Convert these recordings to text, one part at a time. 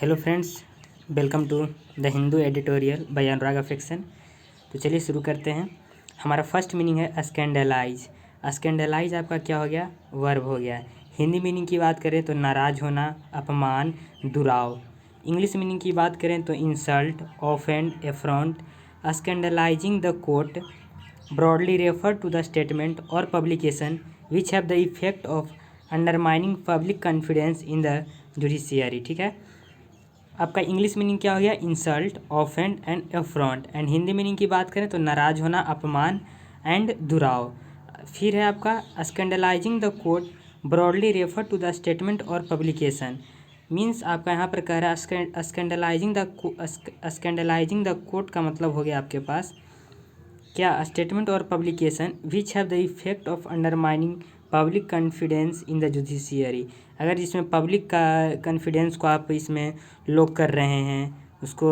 Hello friends, welcome to the Hindu editorial by Anurag affection. तो चलिए शुरू करते हैं। हमारा फर्स्ट मीनिंग है स्कैंडलाइज। स्कैंडलाइज आपका क्या हो गया? वर्ब हो गया। हिंदी मीनिंग की बात करें तो नाराज होना, अपमान, दुराव। इंग्लिश मीनिंग की बात करें तो insult, offend, affront. Scandalising the court broadly refer to the statement or publication which have the effect of undermining public confidence in the judiciary। ठीक है, आपका इंग्लिश मीनिंग क्या हो गया? Insult, offend and affront. And Hindi meaning की बात करें तो नाराज होना, अपमान एंड दुराव। फिर है आपका scandalising the court broadly refer to the statement और पब्लिकेशन। मीन्स आपका यहाँ पर कह रहा है स्कैंडलाइजिंग द कोर्ट का मतलब हो गया आपके पास क्या? स्टेटमेंट और publication which have the effect of undermining public confidence in the judiciary. अगर जिसमें पब्लिक का कॉन्फिडेंस को आप इसमें लो कर रहे हैं, उसको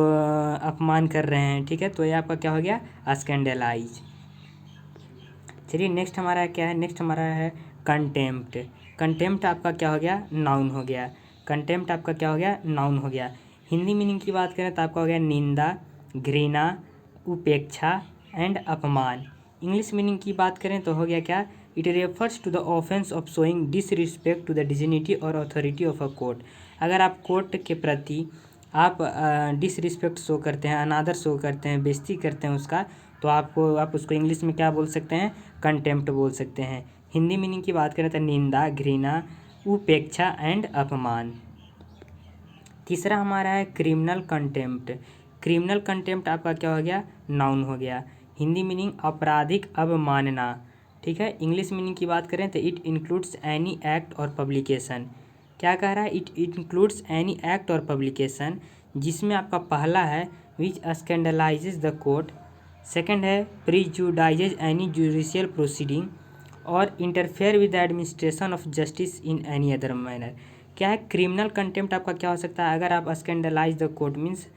अपमान कर रहे हैं, ठीक है, तो ये आपका क्या हो गया? स्कैंडलाइज। चलिए नेक्स्ट हमारा क्या है? नेक्स्ट हमारा है कंटेम्प्ट। कंटेम्प्ट आपका क्या हो गया? नाउन हो गया। कंटेम्प्ट आपका क्या हो गया? नाउन हो गया। हिंदी मीनिंग की बात करें तो आपका हो गया निंदा, घृणा, उपेक्षा एंड अपमान। इंग्लिश मीनिंग की बात करें तो हो गया क्या? It refers to the offence of showing disrespect to the dignity और अथॉरिटी ऑफ अ कोर्ट। अगर आप कोर्ट के प्रति आप डिसरिस्पेक्ट शो करते हैं, अनादर शो करते हैं, बेइज्जती करते हैं उसका, तो आप उसको इंग्लिश में क्या बोल सकते हैं? कंटेम्प्ट बोल सकते हैं। हिंदी मीनिंग की बात करें तो निंदा, घृणा, उपेक्षा एंड अपमान। तीसरा हमारा है क्रिमिनल कंटेम्प्ट। क्रिमिनल कंटेम्प्ट आपका क्या हो गया? नाउन हो गया। हिंदी मीनिंग आपराधिक अवमानना। ठीक है, इंग्लिश मीनिंग की बात करें तो इट इंक्लूड्स एनी एक्ट और पब्लिकेशन। क्या कह रहा है? इट इंक्लूड्स एनी एक्ट और पब्लिकेशन, जिसमें आपका पहला है विच स्कैंडलाइजेज द कोर्ट, सेकंड है प्रीजुडाइजेज एनी जुडिशियल प्रोसीडिंग, और interfere with the administration of justice in any other manner. क्या है? क्रिमिनल कंटेम्प्ट आपका क्या हो सकता है? अगर आप scandalise the court means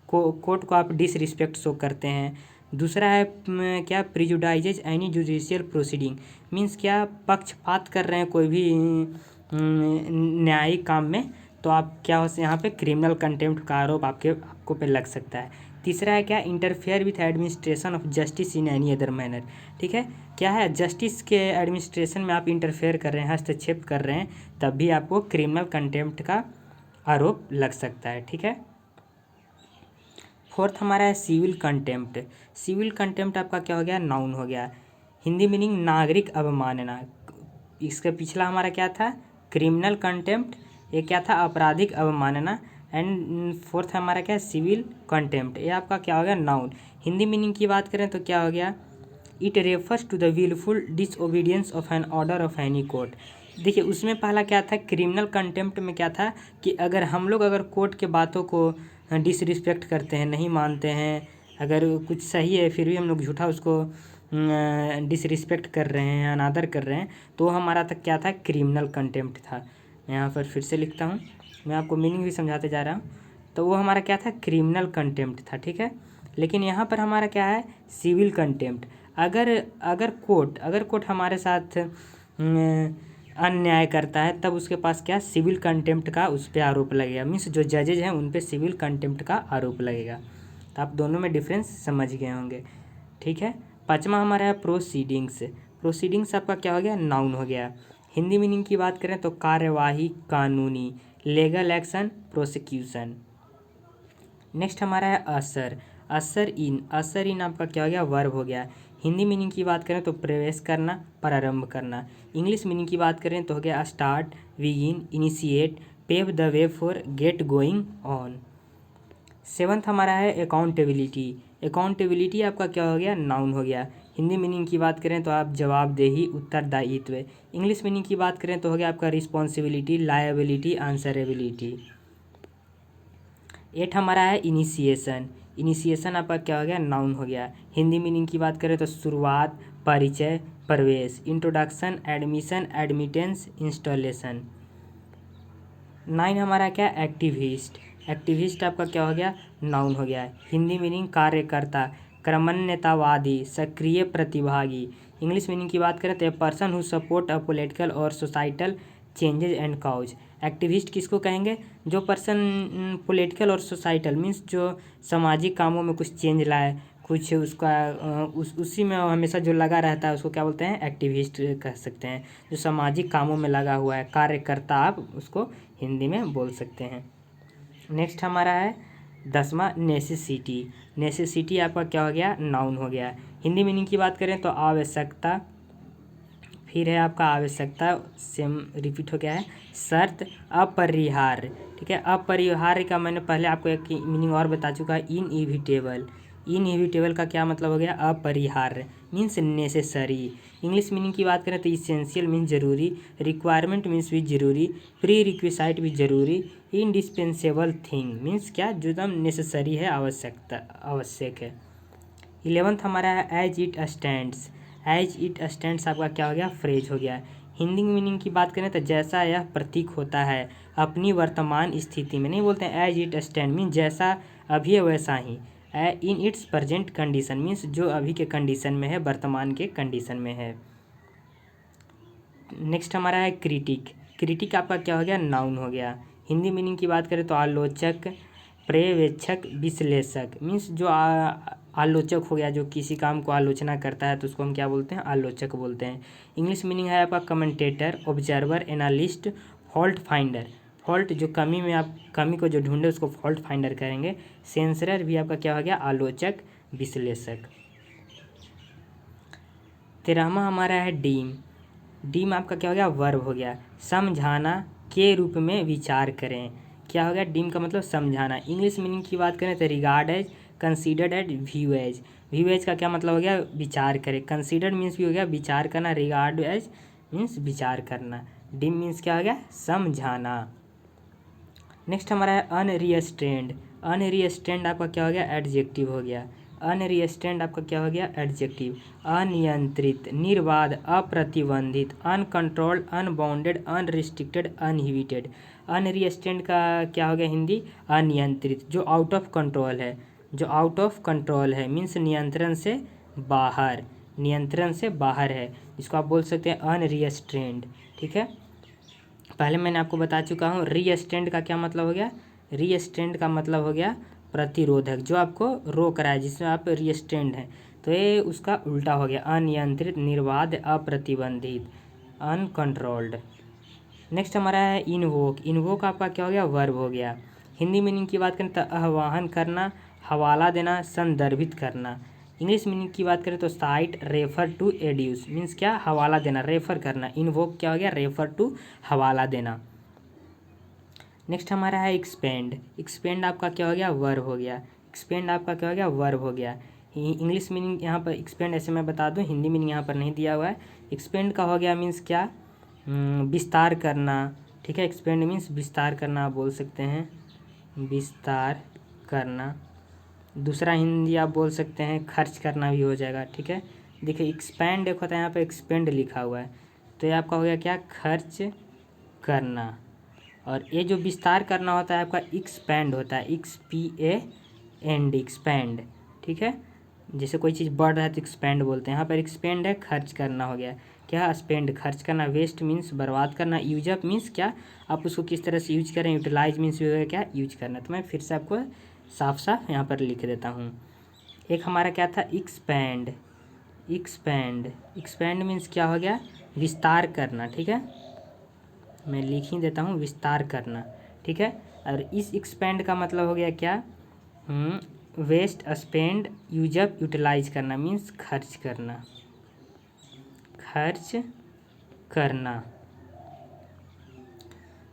court को आप डिसरिस्पेक्ट शो करते हैं। दूसरा है क्या? प्रिजुडाइजेज एनी जुडिशियल प्रोसीडिंग, मीन्स क्या? पक्षपात कर रहे हैं कोई भी न्यायिक काम में, तो आप क्या हो यहाँ पे क्रिमिनल कंटेम्प्ट का आरोप आपको पे लग सकता है। तीसरा है क्या? Interfere with administration of justice in any other manner. ठीक है, क्या है? जस्टिस के एडमिनिस्ट्रेशन में आप इंटरफेयर कर रहे हैं, हस्तक्षेप कर रहे हैं, तब भी आपको क्रिमिनल कंटेम्प्ट का आरोप लग सकता है। ठीक है, फोर्थ हमारा है सिविल कंटेम्प्ट। सिविल कंटेम्प्ट आपका क्या हो गया? नाउन हो गया। हिंदी मीनिंग नागरिक अवमानना। इसका पिछला हमारा क्या था? Criminal contempt. ये क्या था? आपराधिक अवमानना। एंड फोर्थ हमारा क्या है? Civil contempt. ये आपका क्या हो गया? नाउन। हिंदी मीनिंग की बात करें तो क्या हो गया? It refers to the wilful disobedience of an order of any court. देखिए उसमें पहला क्या था? क्रिमिनल कंटेम्प्ट में क्या था कि अगर कोर्ट के बातों को डिसरिस्पेक्ट करते हैं, नहीं मानते हैं, अगर कुछ सही है फिर भी हम लोग झूठा उसको डिसरिस्पेक्ट कर रहे हैं, अनादर कर रहे हैं, तो हमारा तक क्या था? क्रिमिनल कंटेम्प्ट था। मैं यहाँ पर फिर से लिखता हूँ, मैं आपको मीनिंग भी समझाते जा रहा हूँ। तो वो हमारा क्या था? क्रिमिनल कंटेम्प्ट था। ठीक है, लेकिन यहाँ पर हमारा क्या है? Civil contempt. अगर कोर्ट हमारे साथ अन्याय करता है, तब उसके पास क्या? सिविल कंटेम्प्ट का उस पर आरोप लगेगा। मीन्स जो जजेज हैं उन पे सिविल कंटेम्प्ट का आरोप लगेगा। तो आप दोनों में डिफरेंस समझ गए होंगे। ठीक है, पाँचवा हमारा है प्रोसीडिंग्स। प्रोसीडिंग्स आपका क्या हो गया? नाउन हो गया। हिंदी मीनिंग की बात करें तो कार्यवाही, कानूनी, लीगल एक्शन, प्रोसिक्यूशन। नेक्स्ट हमारा है असर। असर इन आपका क्या हो गया? वर्ब हो गया। हिंदी मीनिंग की बात करें तो प्रवेश करना, प्रारंभ करना। इंग्लिश मीनिंग की बात करें तो हो गया start, begin, initiate, pave the way for, get going on. Seventh हमारा है अकाउंटेबिलिटी। अकाउंटेबिलिटी आपका क्या हो गया? नाउन हो गया। हिंदी मीनिंग की बात करें तो आप जवाबदेही, उत्तरदायित्व। इंग्लिश मीनिंग की बात करें तो हो गया आपका रिस्पॉन्सिबिलिटी, लायबिलिटी, आंसरेबिलिटी। एट हमारा है इनिशिएशन। इनिशिएशन आपका क्या हो गया? नाउन हो गया। हिंदी मीनिंग की बात करें तो शुरुआत, परिचय, प्रवेश, introduction, admission, admittance, installation. Nine हमारा क्या? एक्टिविस्ट। एक्टिविस्ट आपका क्या हो गया? नाउन हो गया। हिंदी मीनिंग कार्यकर्ता, क्रमण्यतावादी, सक्रिय प्रतिभागी। इंग्लिश मीनिंग की बात करें तो a person who support a political और societal changes and cause. Activist किसको कहेंगे? जो पर्सन पॉलिटिकल और सोसाइटल मीन्स जो सामाजिक कामों में कुछ चेंज लाए, कुछ उसका उसी में हमेशा जो लगा रहता है उसको क्या बोलते हैं? एक्टिविस्ट कह सकते हैं। जो सामाजिक कामों में लगा हुआ है, कार्यकर्ता आप उसको हिंदी में बोल सकते हैं। नेक्स्ट हमारा है 10वां नेसेसिटी। नेसेसिटी आपका क्या हो गया? नाउन हो गया। हिंदी मीनिंग की बात करें तो आवश्यकता, फिर है आपका आवश्यकता, सेम रिपीट हो गया है, शर्त, अपरिहार्य। ठीक है, अपरिहार्य का मैंने पहले आपको एक मीनिंग और बता चुका है, इनएविटेबल। इनएविटेबल का क्या मतलब हो गया? अपरिहार्य मीन्स नेसेसरी। इंग्लिश मीनिंग की बात करें तो इसेंशियल मीन्स जरूरी, रिक्वायरमेंट मीन्स भी जरूरी, प्री रिक्विसाइट भी जरूरी, इंडिस्पेंसेबल थिंग मीन्स क्या? जो एकदम नेसेसरी है, आवश्यकता आवश्यक है। 11th हमारा है as it stands. As it stands आपका क्या हो गया? फ्रेज हो गया। हिंदी मीनिंग की बात करें तो जैसा यह प्रतीक होता है अपनी वर्तमान स्थिति में, नहीं बोलते हैं एज इट स्टैंड मीन्स जैसा अभी है वैसा ही, in its present condition means जो अभी के कंडीशन में है, वर्तमान के कंडीशन में है। नेक्स्ट हमारा है क्रिटिक। क्रिटिक आपका क्या हो गया? नाउन हो गया। हिंदी मीनिंग की बात करें तो आलोचक, पर्यवेक्षक, विश्लेषक मीन्स जो आलोचक हो गया, जो किसी काम को आलोचना करता है तो उसको हम क्या बोलते हैं? आलोचक बोलते हैं। इंग्लिश मीनिंग है आपका commentator, observer, analyst, fault finder. Fault जो कमी में आप कमी को जो ढूंढे उसको फॉल्ट फाइंडर करेंगे। सेंसरर भी आपका क्या हो गया? आलोचक, विश्लेषक। 13वां हमारा है डीम। डीम आपका क्या हो गया? वर्ब हो गया। समझाना के रूप में विचार करें। क्या हो गया? डीम का मतलब समझाना। इंग्लिश मीनिंग की बात करें तो regard as, considered as, view as. View as का क्या मतलब हो गया? विचार करें। कंसीडर्ड मीन्स भी हो गया विचार करना, रिगार्ड एज मीन्स विचार करना, डीम मीन्स क्या हो गया? समझाना। नेक्स्ट हमारा है अनरिस्ट्रेंड। अनरिस्ट्रेंड आपका क्या हो गया? एडजेक्टिव हो गया। अनरिस्ट्रेंड आपका क्या हो गया? एडजेक्टिव। अनियंत्रित, निर्बाध, अप्रतिबंधित, अनकंट्रोल्ड, अनबाउंडेड, अनरिस्ट्रिक्टेड, अनहिबिटेड। अनरिस्ट्रेंड का क्या हो गया हिंदी? अनियंत्रित, जो आउट ऑफ कंट्रोल है। जो आउट ऑफ कंट्रोल है मीन्स नियंत्रण से बाहर, नियंत्रण से बाहर है, जिसको आप बोल सकते हैं अनरिस्ट्रेंड। ठीक है, पहले मैंने आपको बता चुका हूँ। रीस्ट्रेंड का क्या मतलब हो गया? रीस्ट्रेंड का मतलब हो गया प्रतिरोधक, जो आपको रोक रहा है, जिसमें आप रीस्ट्रेंड हैं, तो ये उसका उल्टा हो गया अनियंत्रित, निर्बाध, अप्रतिबंधित, अनकंट्रोल्ड। नेक्स्ट हमारा है इनवोक। इनवोक आपका क्या हो गया? वर्ब हो गया। हिंदी मीनिंग की बात करें तो आह्वान करना, हवाला देना, संदर्भित करना। इंग्लिश मीनिंग की बात करें तो साइट, रेफर टू, एड्यूस मीन्स क्या? हवाला देना, रेफर करना। इनवोक क्या हो गया? रेफर टू, हवाला देना। नेक्स्ट हमारा है एक्सपेंड। एक्सपेंड आपका क्या हो गया? वर्ब हो गया। एक्सपेंड आपका क्या हो गया? वर्ब हो गया। इंग्लिश मीनिंग यहाँ पर एक्सपेंड ऐसे मैं बता दूँ, हिंदी मीनिंग यहाँ पर नहीं दिया हुआ है। एक्सपेंड का हो गया मीन्स क्या? विस्तार करना। ठीक है, एक्सपेंड मीन्स विस्तार करना, आप बोल सकते हैं विस्तार करना। दूसरा हिंदी आप बोल सकते हैं खर्च करना भी हो जाएगा। ठीक है, देखिए एक्सपेंड एक होता है, यहाँ पे एक्सपेंड लिखा हुआ है, तो ये आपका हो गया क्या? खर्च करना। और ये जो विस्तार करना होता है आपका एक्सपैंड होता है, XPAND, एक्सपैंड। ठीक है, जैसे कोई चीज़ बढ़ रहा है तो एक्सपैंड बोलते हैं। यहाँ पर एक्सपेंड है, खर्च करना हो गया। क्या? स्पेंड, खर्च करना। वेस्ट मीन्स बर्बाद करना। यूज अप मीन्स क्या? आप उसको किस तरह से यूज करें। यूटिलाइज मीन्स क्या? यूज करना। तो मैं फिर से आपको साफ साफ यहाँ पर लिख देता हूँ। एक हमारा क्या था? एक्सपैंड। एक्सपैंड, एक्सपैंड मीन्स क्या हो गया? विस्तार करना। ठीक है, मैं लिख ही देता हूँ, विस्तार करना। ठीक है, और इस एक्सपेंड का मतलब हो गया क्या? Waste, spend, use up, utilize करना मीन्स खर्च करना, खर्च करना।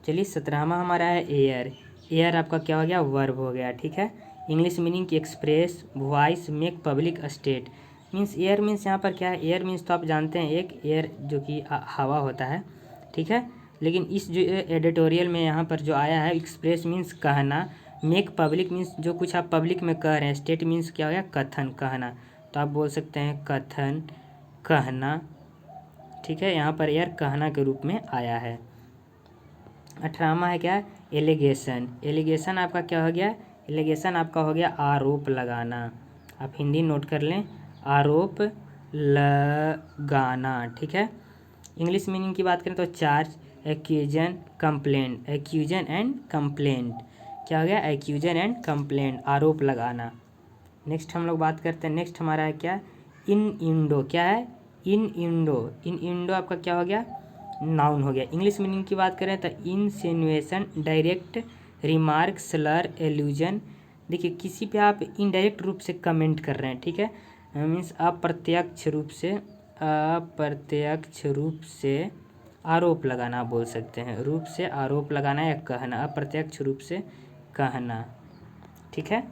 चलिए 17वां हमारा है एयर। एयर आपका क्या हो गया? वर्ब हो गया। ठीक है, इंग्लिश मीनिंग की express, voice, make public state means air means यहाँ पर क्या है? एयर मीन्स तो आप जानते हैं एक एयर जो कि हवा होता है। ठीक है, लेकिन इस जो एडिटोरियल में यहाँ पर जो आया है एक्सप्रेस मीन्स कहना, मेक पब्लिक मीन्स जो कुछ आप पब्लिक में कह रहे हैं, स्टेट मीन्स क्या हो गया? कथन, कहना, तो आप बोल सकते हैं कथन, कहना। ठीक है, यहाँ पर एयर कहना के रूप में आया है। 18वां है क्या? एलिगेशन। एलिगेशन आपका क्या हो गया? एलिगेशन आपका हो गया आरोप लगाना। आप हिंदी नोट कर लें, आरोप लगाना। ठीक है, इंग्लिश मीनिंग की बात करें तो चार्ज, एक्यूजन कंप्लेंट, एक्यूजन एंड कंप्लेंट, क्या हो गया, एक्यूजन एंड कंप्लेंट, आरोप लगाना। नेक्स्ट हम लोग बात करते हैं, नेक्स्ट हमारा है क्या, इन इंडो, क्या है, इन इंडो, इन इंडो आपका क्या हो गया, नाउन हो गया। इंग्लिश मीनिंग की बात करें तो इंसिनुएशन, डायरेक्ट रिमार्क, स्लर, एल्यूजन। देखिए किसी पे आप इनडायरेक्ट रूप से कमेंट कर रहे हैं, ठीक है, मीन्स अप्रत्यक्ष रूप से, अप्रत्यक्ष रूप से आरोप लगाना आप बोल सकते हैं, रूप से आरोप लगाना या कहना, अप्रत्यक्ष रूप से कहना, ठीक है।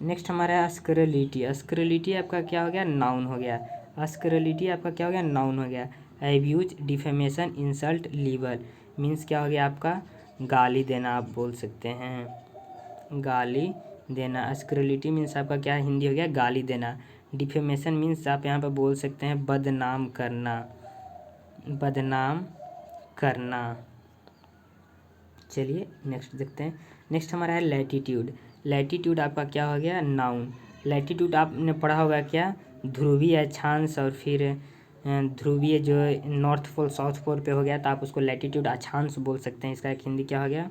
नेक्स्ट हमारा है अस्करलिटी, अस्करलिटी आपका क्या हो गया, नाउन हो गया, अस्करलिटी आपका क्या हो गया, नाउन हो गया। Abuse, defamation, insult, label, means क्या हो गया आपका, गाली देना आप बोल सकते हैं, गाली देना। अस्करलिटी मीन्स आपका क्या हिंदी हो गया, गाली देना। डिफेमेशन मीन्स आप यहाँ पर बोल सकते हैं बदनाम करना, बदनाम करना। चलिए नेक्स्ट देखते हैं, नेक्स्ट हमारा है लैटिट्यूड, लैटिट्यूड आपका क्या हो गया, नाउन। लैटिट्यूड आपने पढ़ा होगा क्या, ध्रुवीय अक्षांश, और फिर ध्रुवीय जो नॉर्थ पोल साउथ पोल पे हो गया तो आप उसको लैटिट्यूड अक्षांश बोल सकते हैं। इसका एक हिंदी क्या हो गया,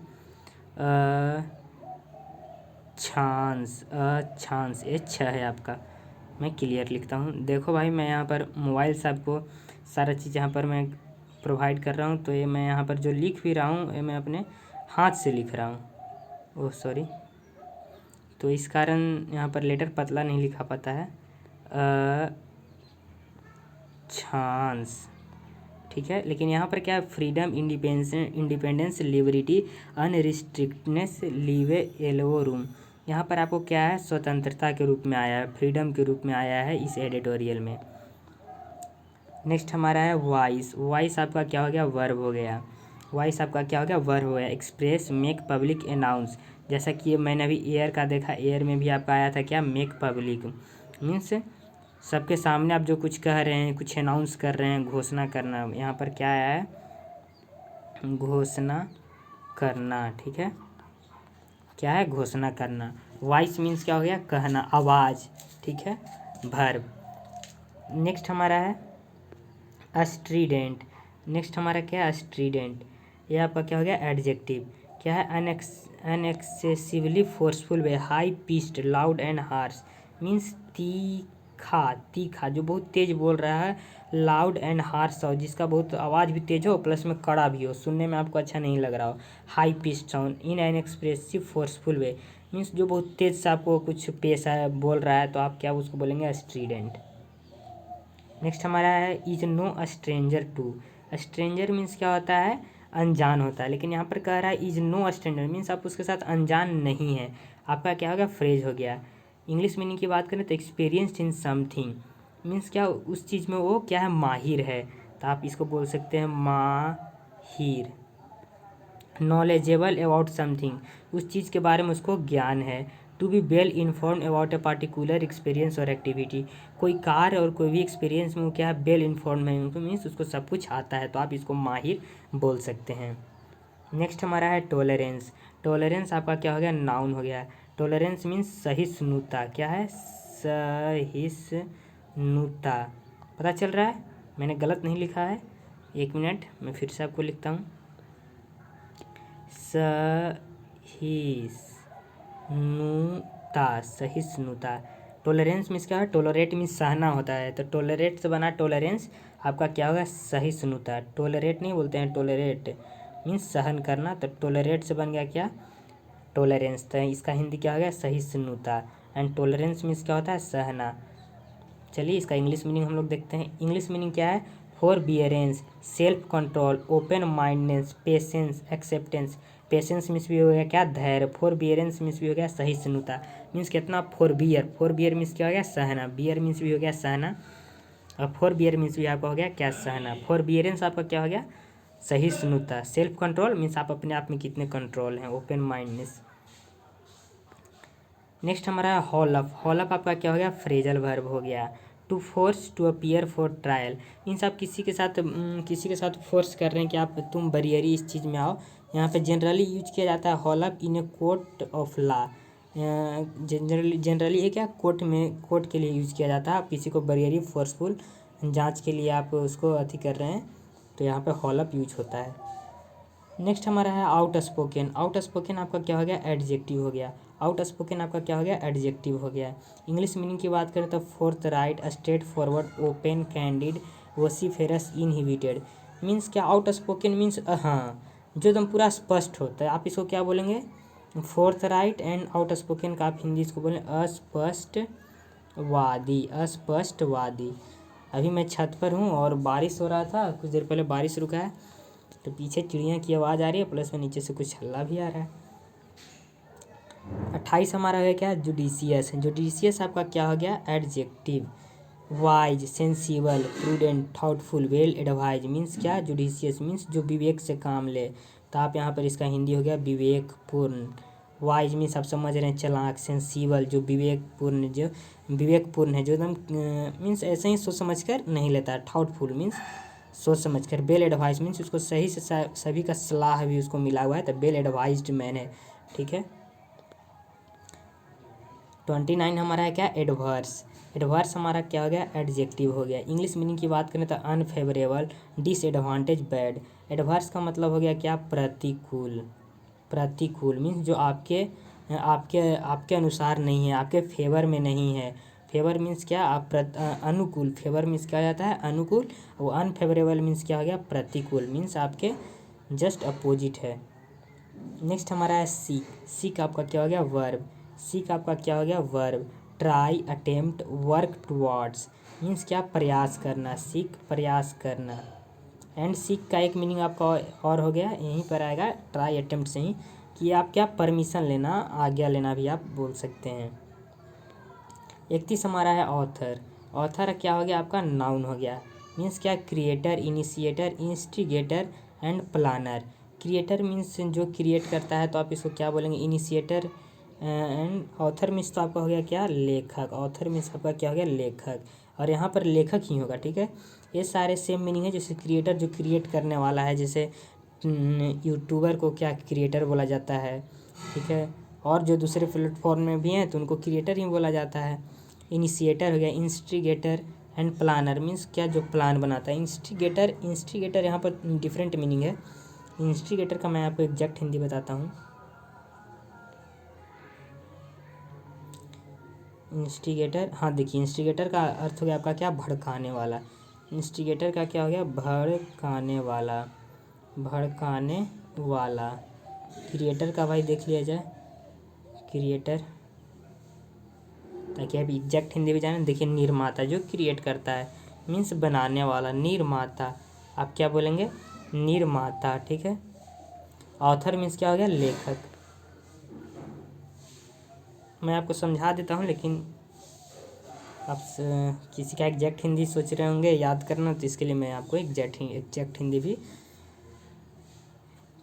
अक्षांश, अक्षांश, ये छ है आपका, मैं क्लियर लिखता हूँ। देखो भाई मैं यहाँ पर मोबाइल से आपको सारा चीज़ यहाँ पर मैं प्रोवाइड कर रहा हूँ, तो ये मैं यहाँ पर जो लिख भी रहा हूँ ये मैं अपने हाथ से लिख रहा हूँ, ओह सॉरी, तो इस कारण यहाँ पर लेटर पतला नहीं लिखा पाता है, अक्षांश, ठीक है। लेकिन यहाँ पर क्या है, freedom, independence, liberty, unrestrictedness, leeway, elbow room, यहाँ पर आपको क्या है, स्वतंत्रता के रूप में आया है, फ्रीडम के रूप में आया है इस एडिटोरियल में। नेक्स्ट हमारा है वॉइस, वॉइस आपका क्या हो गया, वर्ब हो गया, वॉइस आपका क्या हो गया, वर्ब हो गया। एक्सप्रेस, मेक पब्लिक, अनाउंस, जैसा कि ये मैंने अभी एयर का देखा, एयर में भी आपका आया था क्या, मेक पब्लिक, मीन्स सबके सामने आप जो कुछ कह रहे हैं, कुछ अनाउंस कर रहे हैं, घोषणा करना। यहाँ पर क्या आया है, घोषणा करना, ठीक है, क्या है, घोषणा करना। वॉइस मीन्स क्या हो गया, कहना, आवाज़, ठीक है, वर्ब। नेक्स्ट हमारा है स्ट्रीडेंट, नेक्स्ट हमारा क्या है, स्ट्रीडेंट, ये आपका क्या हो गया, एडजेक्टिव, क्या है, unexcessively forceful way, high pitched, loud and harsh, means तीखा, तीखा जो बहुत तेज बोल रहा है, लाउड एंड हार्श हो जिसका बहुत आवाज़ भी तेज हो प्लस में कड़ा भी हो, सुनने में आपको अच्छा नहीं लग रहा हो। High pitched sound, in an expressive forceful way, means जो बहुत तेज से आपको कुछ पेश है, बोल रहा है, तो आप क्या उसको बोलेंगे, स्ट्रीडेंट। नेक्स्ट हमारा है is no stranger to, stranger means क्या होता है, अनजान होता है, लेकिन यहाँ पर कह रहा है इज नो स्ट्रेंजर मीन्स आप उसके साथ अनजान नहीं है, आपका क्या होगा, फ्रेज हो गया। इंग्लिश मीनिंग की बात करें तो एक्सपीरियंस्ड इन समथिंग, मीन्स क्या उस चीज़ में वो क्या है, माहिर है, तो आप इसको बोल सकते हैं माहिर। नॉलेजेबल अबाउट समथिंग, उस चीज़ के बारे में उसको ज्ञान है। To be well informed about a particular experience और एक्टिविटी, कोई कार्य और कोई भी एक्सपीरियंस में वो क्या है, वेल इन्फॉर्म्ड है, उनको मीन्स उसको सब कुछ आता है, तो आप इसको माहिर बोल सकते हैं। नेक्स्ट हमारा है टॉलरेंस, टॉलरेंस आपका क्या हो गया, नाउन हो गया। टॉलरेंस मीन्स सहिष्णुता, क्या है, सहिष्णुता, पता चल रहा है मैंने गलत नहीं लिखा है, एक मिनट मैं फिर से आपको लिखता हूँ, सहिष्णुता, सहिष्णुता। टॉलरेंस मीन्स क्या है, टॉलरेट मीन्स सहना होता है, तो टॉलरेट से बना टॉलरेंस, आपका क्या होगा, सहिष्णुता। टॉलरेट नहीं बोलते हैं, टॉलरेट मीन्स सहन करना, तो टॉलरेट से बन गया क्या, टॉलरेंस, तो इसका हिंदी क्या हो गया, सहिष्णुता। एंड टॉलरेंस मीन्स क्या होता है, सहना। चलिए इसका इंग्लिश मीनिंग हम लोग देखते हैं। इंग्लिश मीनिंग क्या है, forbearance, self control, open mindness, patience, acceptance. Patience means भी हो गया क्या, धैर्य। फॉरबियरेंस मीन्स भी हो गया सहिष्णुता, मीन्स कितना, फॉरबियर, फॉरबियर मीन्स क्या हो गया, सहना, बियर मीन्स भी हो गया सहना, और फॉरबियर मीन्स भी आपका हो गया क्या, सहना। फॉरबियरेंस आपका क्या हो गया, सहिष्णुता। सेल्फ कंट्रोल मीन्स आप अपने आप में कितने कंट्रोल हैं, ओपन माइंडनेस। नेक्स्ट हमारा हॉल अप, हॉल अप आपका क्या हो गया, फ्रेजल वर्ब हो गया। To force, to appear for trial, means आप किसी के साथ फोर्स कर रहे हैं कि आप तुम बरियरी इस चीज़ में आओ। यहाँ पे जनरली यूज किया जाता है hall up in a court of law, generally ये क्या, कोर्ट के लिए यूज किया जाता है। आप किसी को बरियरी फोर्सफुल जांच के लिए आप उसको अथी कर रहे हैं, तो यहाँ पे हॉल अप यूज होता है। नेक्स्ट हमारा है आउट स्पोकन। आउट स्पोकन आपका क्या हो गया, एडजेक्टिव हो गया। आउट स्पोकन आपका क्या हो गया, एडजेक्टिव हो गया। इंग्लिश मीनिंग की बात करें तो forthright, straightforward, open, candid, vociferous, inhibited. Means क्या, आउट स्पोकन मीन्स हाँ जो एकदम पूरा स्पष्ट होता है, आप इसको क्या बोलेंगे, fourth right. And out spoken का आप हिंदी इसको बोलें अस्पष्टवादी, अस्पष्टवादी। अभी मैं छत पर हूँ और बारिश हो रहा था, कुछ देर पहले बारिश रुका है, तो पीछे चिड़िया की आवाज़ आ रही है, प्लस में नीचे से कुछ हल्ला भी आ रहा है। 28 हमारा है क्या, जुडिशियस। जुडिशियस आपका क्या हो गया, adjective. Wise, sensible, prudent, thoughtful, well advise. Means क्या, जुडिशियस मीन्स जो विवेक से काम ले, तो आप यहाँ पर इसका हिंदी हो गया विवेकपूर्ण। वाइज मीन्स आप समझ रहे हैं चालाक। सेंसिबल जो विवेकपूर्ण, जो विवेकपूर्ण है, जो एकदम मीन्स ऐसे ही सोच समझ कर नहीं लेता है। थॉटफुल मीन्स सोच समझ कर। वेल एडवाइज मीन्स उसको सही से सभी का सलाह भी उसको मिला हुआ है, तो वेल एडवाइज्ड मैन है, ठीक है। 29 हमारा है क्या, एडवर्स। एडवर्स हमारा क्या हो गया, एडजेक्टिव हो गया। इंग्लिश मीनिंग की बात करें तो अनफेवरेबल, डिसएडवांटेज, बैड। एडवर्स का मतलब हो गया क्या, प्रतिकूल। प्रतिकूल मीन्स जो आपके आपके आपके अनुसार नहीं है, आपके फेवर में नहीं है। फेवर मीन्स क्या, आप अनुकूल। फेवर मीन्स क्या हो जाता है, अनुकूल। वो अनफेवरेबल मीन्स क्या हो गया, प्रतिकूल, मीन्स आपके जस्ट अपोजिट है। नेक्स्ट हमारा है सीक। सीक आपका क्या हो गया, वर्ब। सीक आपका क्या हो गया, verb. Try, attempt, work towards. Means क्या, प्रयास करना। सीक प्रयास करना। एंड सीक का एक मीनिंग आपका और हो गया, यहीं पर आएगा ट्राई अटेम्प्ट से ही, कि आप क्या, परमिशन लेना, आज्ञा लेना भी आप बोल सकते हैं। 31 हमारा है ऑथर। ऑथर क्या हो गया आपका, नाउन हो गया। मीन्स क्या, creator, initiator, instigator and planner. Creator means जो क्रिएट करता है, तो आप इसको क्या बोलेंगे, इनिशिएटर। एंड ऑथर मीन्स तो आपका हो गया क्या, लेखक। ऑथर मीन्स आपका क्या हो गया, लेखक। और यहाँ पर लेखक ही होगा, ठीक है। ये सारे सेम मीनिंग है। जैसे क्रिएटर जो क्रिएट करने वाला है, जैसे यूट्यूबर को क्या क्रिएटर बोला जाता है, ठीक है। और जो दूसरे प्लेटफॉर्म में भी हैं तो उनको क्रिएटर ही बोला जाता है। इनिशिएटर हो गया, इंस्टिगेटर एंड प्लानर। मीन्स क्या, जो प्लान बनाता है। इंस्टिगेटर, इंस्टिगेटर यहाँ पर डिफरेंट मीनिंग है। इंस्टिगेटर का मैं आपको एग्जैक्ट हिंदी बताता हूँ। इंस्टिगेटर, हाँ देखिए, इंस्टिगेटर का अर्थ हो गया आपका क्या, भड़काने वाला। इंस्टिगेटर का क्या हो गया, भड़काने वाला, भड़काने वाला। क्रिएटर का भाई देख लिया जाए, क्रिएटर, ताकि आप एग्जैक्ट हिंदी भी जाने। देखिए, निर्माता जो क्रिएट करता है, मीन्स बनाने वाला, निर्माता। आप क्या बोलेंगे, निर्माता, ठीक है। ऑथर मीन्स क्या हो गया, लेखक। मैं आपको समझा देता हूँ, लेकिन आप किसी का एग्जैक्ट हिंदी सोच रहे होंगे याद करना, तो इसके लिए मैं आपको एग्जैक्ट हिंदी भी।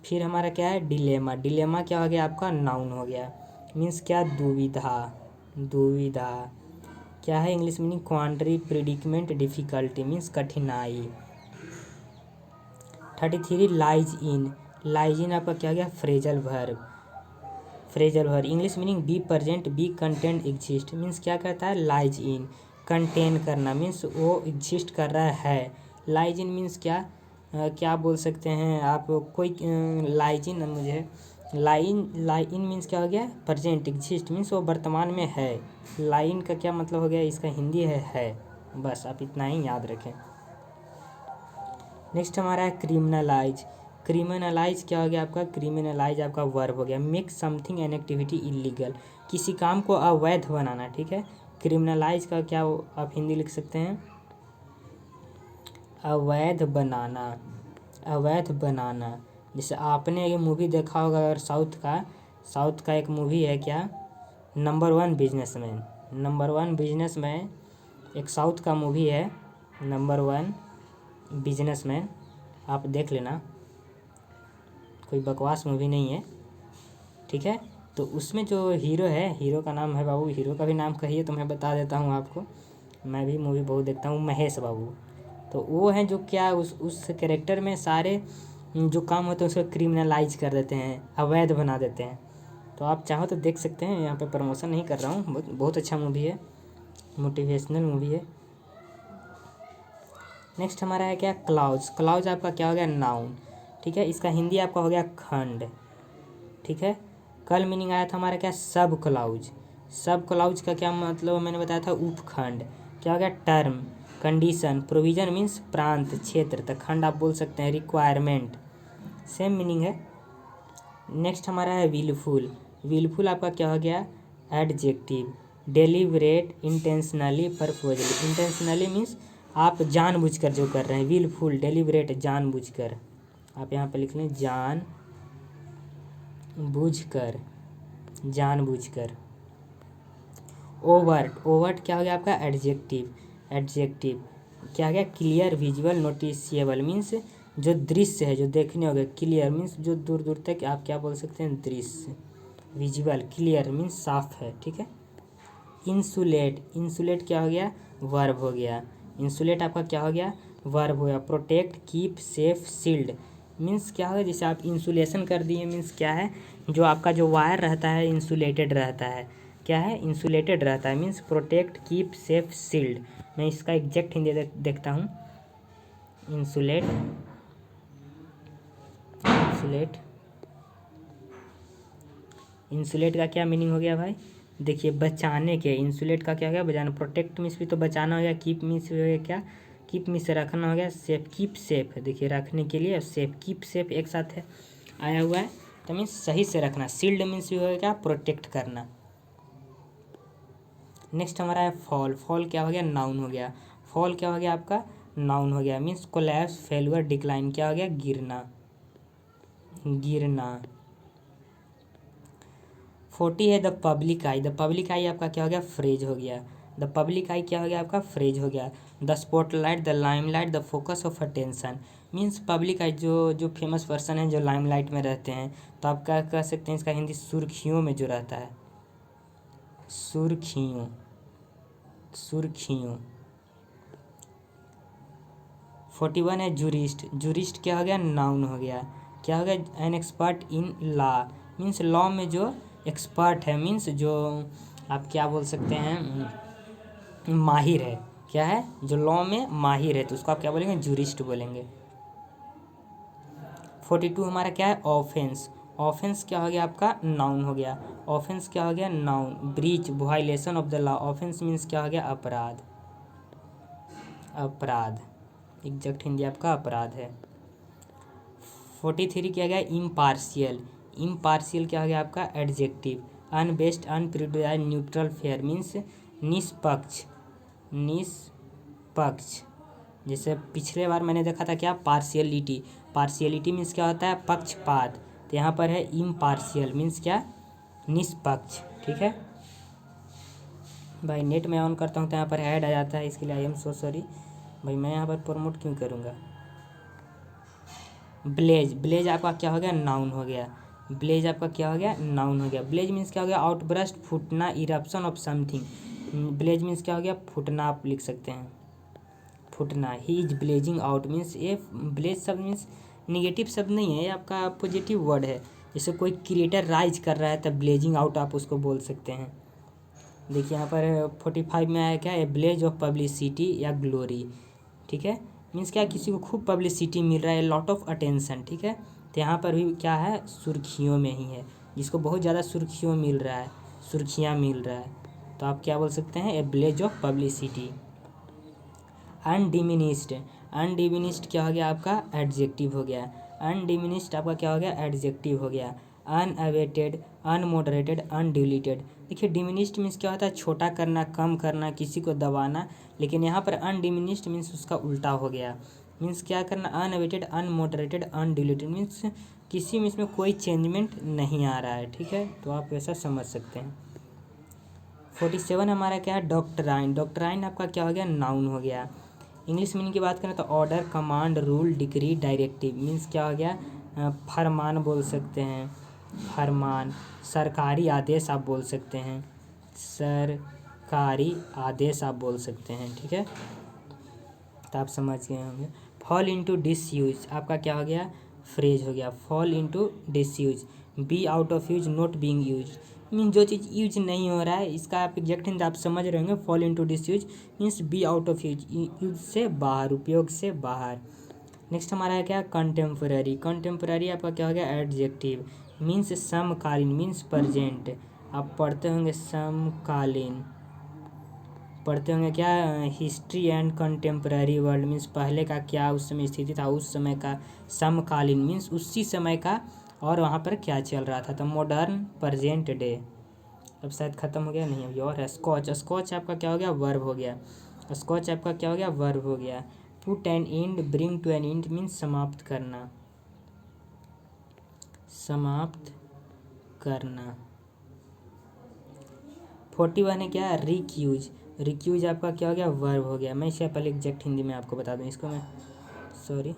फिर हमारा क्या है, डिलेमा। डिलेमा क्या हो गया आपका, नाउन हो गया। मीन्स क्या, दुविधा, दुविधा। क्या है इंग्लिश मीनिंग, क्वांट्री, प्रिडिकमेंट, डिफिकल्टी, मीन्स कठिनाई। 33 लाइज इन। लाइज इन आपका क्या हो गया, phrasal verb. Phrasal verb English meaning be present, B content, exist. Means क्या करता है, लाइज इन, कंटेन करना, मीन्स वो एग्जिस्ट कर रहा है। लाइज इन मीन्स क्या, क्या बोल सकते हैं आप, कोई लाइज इन, मुझे लाइन मीन्स क्या हो गया, प्रेजेंट, एग्जिस्ट मीन्स वो वर्तमान में है। लाइन का क्या मतलब हो गया, इसका हिंदी है। बस आप इतना ही याद रखें। नेक्स्ट हमारा है क्रिमिनलाइज। क्रिमिनलाइज क्या हो गया आपका, क्रिमिनलाइज आपका वर्ब हो गया। Make something an activity illegal, किसी काम को अवैध बनाना, ठीक है। क्रिमिनलाइज का क्या आप हिंदी लिख सकते हैं, अवैध बनाना, अवैध बनाना। जैसे आपने ये मूवी देखा होगा अगर साउथ का एक मूवी है क्या, नंबर 1 बिजनेसमैन। नंबर 1 बिजनेसमैन एक साउथ का मूवी है, नंबर 1 बिजनेसमैन। आप देख लेना, कोई बकवास मूवी नहीं है, ठीक है। तो उसमें जो हीरो है, हीरो का नाम है बाबू, हीरो का भी नाम कहिए तो मैं बता देता हूँ आपको, मैं भी मूवी बहुत देखता हूँ, महेश बाबू। तो वो है जो क्या, उस कैरेक्टर में सारे जो काम होते हैं उसको क्रिमिनलाइज कर देते हैं, अवैध बना देते हैं। तो आप चाहो तो देख सकते हैं, यहाँ पे प्रमोशन नहीं कर रहा हूँ, बहुत अच्छा मूवी है, मोटिवेशनल मूवी है। नेक्स्ट हमारा है क्या, क्लाउज। क्लाउज आपका क्या हो गया, नाउन। ठीक है, इसका हिंदी आपका हो गया खंड। ठीक है, कल मीनिंग आया था हमारा क्या, सब क्लाउज। सब क्लाउज का क्या मतलब मैंने बताया था, उपखंड। क्या हो गया, टर्म, कंडीशन, प्रोविजन मीन्स प्रांत, क्षेत्र, तो खंड आप बोल सकते हैं, रिक्वायरमेंट, सेम मीनिंग है। नेक्स्ट हमारा है विलफुल। विलफुल आपका क्या हो गया, adjective. Deliberate, intentionally, purposely. Intentionally means आप जानबूझकर जो कर रहे हैं, विलफुल, डेलिबरेट, जानबूझकर। आप यहाँ पे लिख लें, जान बूझकर, जानबूझकर। ओवर्ट, ओवर्ट क्या हो गया आपका, एडजेक्टिव। एडजेक्टिव क्या हो गया, क्लियर, विजुअल, नोटिसिएबल मीन्स जो दृश्य है, जो देखने हो गया। क्लियर मीन्स जो दूर दूर तक आप क्या बोल सकते हैं, दृश्य। विजुअल, क्लियर मीन्स साफ है। ठीक है, इंसुलेट, इंसुलेट क्या हो गया, वर्ब हो गया। इंसुलेट आपका क्या हो गया, वर्ब हो गया। Protect, keep, safe, shield means क्या होगा, जैसे आप इंसुलेशन कर दिए मीन्स क्या है, जो आपका जो वायर रहता है इंसुलेटेड रहता है। क्या है, इंसुलेटेड रहता है means protect, keep, safe, shield. मैं इसका एग्जैक्ट हिंदी देखता हूँ, इंसुलेट, इंसुलेट, इंसुलेट का क्या मीनिंग हो गया भाई, देखिए बचाने के। इंसुलेट का क्या हो गया, बचाना। प्रोटेक्ट मीन्स भी तो बचाना हो गया। कीप मीन्स हो गया क्या, कीप मीन्स से रखना हो गया। सेफ, कीप सेफ, देखिए रखने के लिए, सेफ, कीप सेफ एक साथ है आया हुआ है, तो मीन्स सही से रखना। शील्ड मीन्स भी हो गया क्या, प्रोटेक्ट करना। नेक्स्ट हमारा है फॉल। फॉल क्या हो गया, नाउन हो गया। फॉल क्या हो गया आपका, नाउन हो गया। मीन्स कोलैप्स, फेलुअर, डिक्लाइन, क्या हो गया, गिरना, गिरना। 40 है the public eye. The public eye आपका क्या हो गया, फ्रेज हो गया। द पब्लिक आई क्या हो गया आपका, फ्रेज हो गया। The spotlight, the limelight, the focus of attention means public eye, जो फेमस पर्सन है, जो लाइमलाइट में रहते हैं, तो आप क्या कह सकते हैं इसका हिंदी, सुर्खियों में जो रहता है, सुर्खियों, सुर्खियों। 41 है जूरिस्ट। जूरिस्ट क्या हो गया, नाउन हो गया। क्या हो गया, an expert in law means law में जो एक्सपर्ट है, मीन्स जो आप क्या बोल सकते हैं, माहिर है। क्या है, जो लॉ में माहिर है, तो उसको आप क्या बोलेंगे, जूरिस्ट बोलेंगे। 42 हमारा क्या है, ऑफेंस। ऑफेंस क्या हो गया आपका, नाउन हो गया। ऑफेंस क्या हो गया, noun. Breach, violation of the law. Offence means क्या हो गया, अपराध, अपराध, एग्जैक्ट हिंदी आपका अपराध है। 43 क्या गया, इम्पार्शियल। इम्पार्शियल क्या हो गया आपका, adjective. Unbiased, अनप्रिजुडाइज्ड, neutral, fair means निष्पक्ष, निष्पक्ष। जैसे पिछले बार मैंने देखा था क्या, पार्शियलिटी। पार्शियलिटी मीन्स क्या होता है, पक्षपात, तो यहाँ पर है इम्पार्शियल मीन्स क्या, निष्पक्ष। ठीक है भाई, नेट में ऑन करता हूँ तो यहाँ पर ऐड आ जाता है, इसके लिए आई एम सो सॉरी भाई, मैं यहाँ पर प्रमोट क्यों करूँगा। ब्लेज, ब्लेज आपका क्या हो गया, नाउन हो गया। ब्लेज आपका क्या हो गया, नाउन हो गया। ब्लेज मीन्स क्या हो गया, आउटब्रस्ट, फूटना, eruption of something. Blaze means क्या हो गया, फूटना, आप लिख सकते हैं, फूटना। He is blazing out means, ये ब्लेज शब्द मीन्स निगेटिव शब्द नहीं है, ये आपका पॉजिटिव वर्ड है। जैसे कोई क्रिएटर राइज कर रहा है तब ब्लेजिंग आउट आप उसको बोल सकते हैं। देखिए यहाँ पर 45 में आया क्या, ए ब्लेज ऑफ पब्लिसिटी या ग्लोरी। ठीक है, मीन्स क्या, किसी को खूब पब्लिसिटी मिल रहा है, लॉट ऑफ अटेंशन। ठीक है, तो यहाँ पर भी क्या है, सुर्खियों में ही है, जिसको बहुत ज़्यादा सुर्खियों मिल रहा है, सुर्खियाँ मिल रहा है, तो आप क्या बोल सकते हैं, ए ब्लेज ऑफ पब्लिसिटी। अनडिमिनिस्ड, अनडिमिनिस्ड क्या हो गया आपका, एडजेक्टिव हो गया। अनडिमिनिस्ड आपका क्या हो गया, एडजेक्टिव हो गया। अनअवेटेड, अनमोडरेटेड, अनडिलीटेड। देखिए डिमिनिस्ड मीन्स क्या होता है, छोटा करना, कम करना, किसी को दबाना, लेकिन यहाँ पर अनडिमिनिस्ड मीन्स उसका उल्टा हो गया। मीन्स क्या करना, अनअवेटेड, अनमोडरेटेड, अनडिलीटेड मीन्स किसी में इसमें कोई चेंजमेंट नहीं आ रहा है। ठीक है, तो आप ऐसा समझ सकते हैं। 47 हमारा क्या है, डॉक्टराइन। डॉक्टराइन आपका क्या हो गया, नाउन हो गया। इंग्लिश मीनिंग की बात करें तो order, command, rule, decree, directive means क्या हो गया, फरमान बोल सकते हैं, फरमान। सरकारी आदेश आप बोल सकते हैं, सरकारी आदेश आप बोल सकते हैं। ठीक है, तो आप समझ गए होंगे। फॉल इंटू डिसयूज आपका क्या हो गया, फ्रेज हो गया। Fall into disuse be out of use, not being use mean जो चीज़ यूज नहीं हो रहा है, इसका आप एग्जैक्ट हिंदी आप समझ रहे होंगे। Fall into disuse means be out of use, use से बाहर, उपयोग से बाहर। नेक्स्ट हमारा है क्या, कंटेम्पररी। कंटेम्पररी आपका क्या हो गया, एडजेक्टिव मीन्स समकालीन, मीन्स प्रेजेंट। आप पढ़ते होंगे समकालीन, पढ़ते होंगे क्या, history and contemporary world means पहले का क्या उस समय स्थिति था, उस समय का। समकालीन मीन्स उसी समय का और वहाँ पर क्या चल रहा था। तो मॉडर्न, प्रेजेंट डे। अब शायद ख़त्म हो गया, नहीं अभी और है। स्कॉच, स्कॉच आपका क्या हो गया, वर्ब हो गया। स्कॉच आपका क्या हो गया, वर्ब हो गया। Put an end, bring to an end means समाप्त करना, समाप्त करना। 41 है क्या, रिक्यूज। रिक्यूज आपका क्या हो गया, वर्ब हो गया। मैं इसे पहले एग्जैक्ट हिंदी में आपको बता दूं, इसको मैं सॉरी,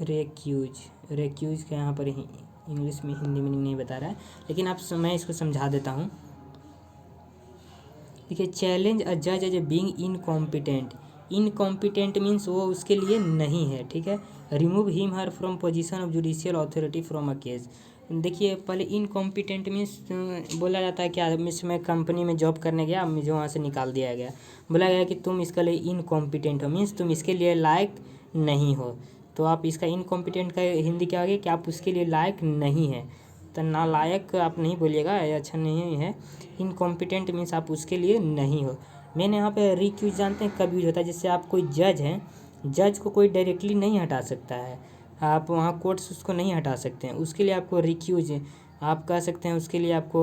रेक्यूज। रेक्यूज का यहाँ पर इंग्लिश में हिंदी मीनिंग नहीं बता रहा है, लेकिन मैं इसको समझा देता हूँ। देखिए, चैलेंज अ जज as a being incompetent. Incompetent means वो उसके लिए नहीं है, ठीक है। Remove him her from position of judicial authority from a case. देखिए, पहले इनकॉम्पिटेंट मीन्स बोला जाता है क्या, मैं कंपनी में जॉब करने गया, मुझे वहाँ से निकाल दिया गया, बोला गया कि तुम इसके लिए इनकॉम्पिटेंट हो, मीन्स तुम इसके लिए लायक नहीं हो। तो आप इसका इनकॉम्पिटेंट का हिंदी क्या होगी कि आप उसके लिए लायक नहीं है। तो नालायक आप नहीं बोलिएगा, ये अच्छा नहीं है। इनकॉम्पिटेंट मीन्स आप उसके लिए नहीं हो। मैंने यहाँ पे रिक्यूज जानते हैं कब यूज होता है, जिससे आप कोई जज हैं, जज को कोई डायरेक्टली नहीं हटा सकता है, आप वहाँ कोर्ट से उसको नहीं हटा सकते हैं, उसके लिए आपको रिक्यूज आप कह सकते हैं। उसके लिए आपको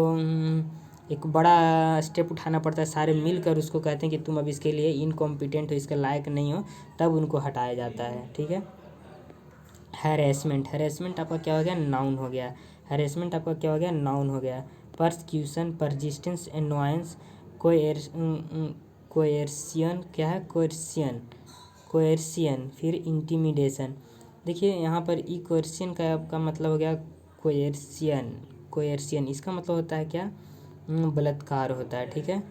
एक बड़ा स्टेप उठाना पड़ता है, सारे मिलकर उसको कहते हैं कि तुम अब इसके लिए इनकॉम्पिटेंट हो, इसके लायक नहीं हो, तब उनको हटाया जाता है, ठीक है। हैरेसमेंट, हैरेसमेंट आपका क्या हो गया, नाउन हो गया। हैरेसमेंट आपका क्या हो गया, नाउन हो गया। परसिक्यूशन, परजिस्टेंस, एनोयंस, कोएर्सियन, क्या है, कोएर्सियन, कोएर्सियन, फिर इंटिमिडेशन। देखिए यहाँ पर ई कोएर्सियन का आपका मतलब हो गया कोएर्सियन। कोएर्सियन इसका मतलब होता है क्या, बलात्कार होता है, ठीक है।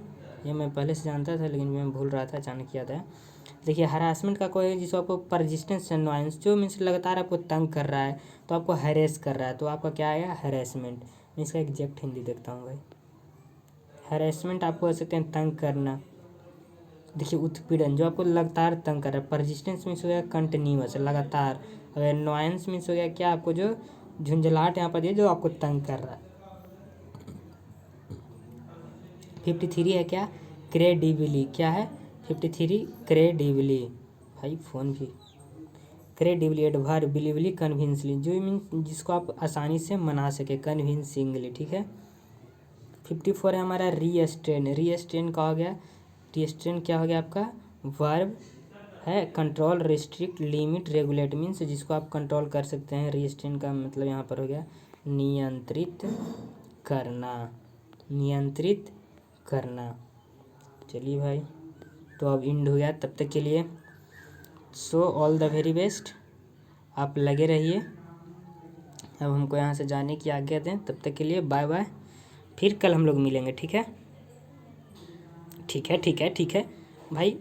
ये मैं पहले से जानता था, लेकिन मैं भूल रहा था, अचानक याद है। देखिए, हरासमेंट का कोई जिसको आपको परजिस्टेंस एनोयंस, जो मीन्स लगातार आपको तंग कर रहा है, तो आपको हैरेस कर रहा है, तो आपका क्या आया, हैरेसमेंट। मैं इसका एग्जैक्ट हिंदी देखता हूँ भाई। हैरेसमेंट आपको कह सकते हैं तंग करना। देखिए, उत्पीड़न, जो आपको लगातार तंग कर रहा है। परजिस्टेंस मीन्स हो गया कंटिन्यूअस, लगातार। और एनोयंस मीन्स हो गया क्या, आपको जो झुंझलाहट यहाँ पर दिया, जो आपको तंग कर रहा है। 53 है क्या, क्रेडिबली, क्या है 53, क्रेडिबली। भाई फ़ोन भी, क्रेडिबली, एडवर्ब, बिलीवली, कन्विंसली, जो मीन जिसको आप आसानी से मना सके, कन्विंसिंगली, ठीक है। 54 है हमारा रीस्ट्रेन। रीस्ट्रेन का हो गया, रीस्ट्रेन क्या हो गया आपका, वर्ब है। Control, restrict, limit, regulate means जिसको आप कंट्रोल कर सकते हैं। रीस्ट्रेन का मतलब यहाँ पर हो गया नियंत्रित करना, नियंत्रित करना। चलिए भाई, तो अब इंड हो गया, तब तक के लिए so all the very best, आप लगे रहिए। अब हमको यहाँ से जाने की आज्ञा दें, तब तक के लिए बाय बाय। फिर कल हम लोग मिलेंगे, ठीक है, ठीक है, ठीक है, ठीक है भाई।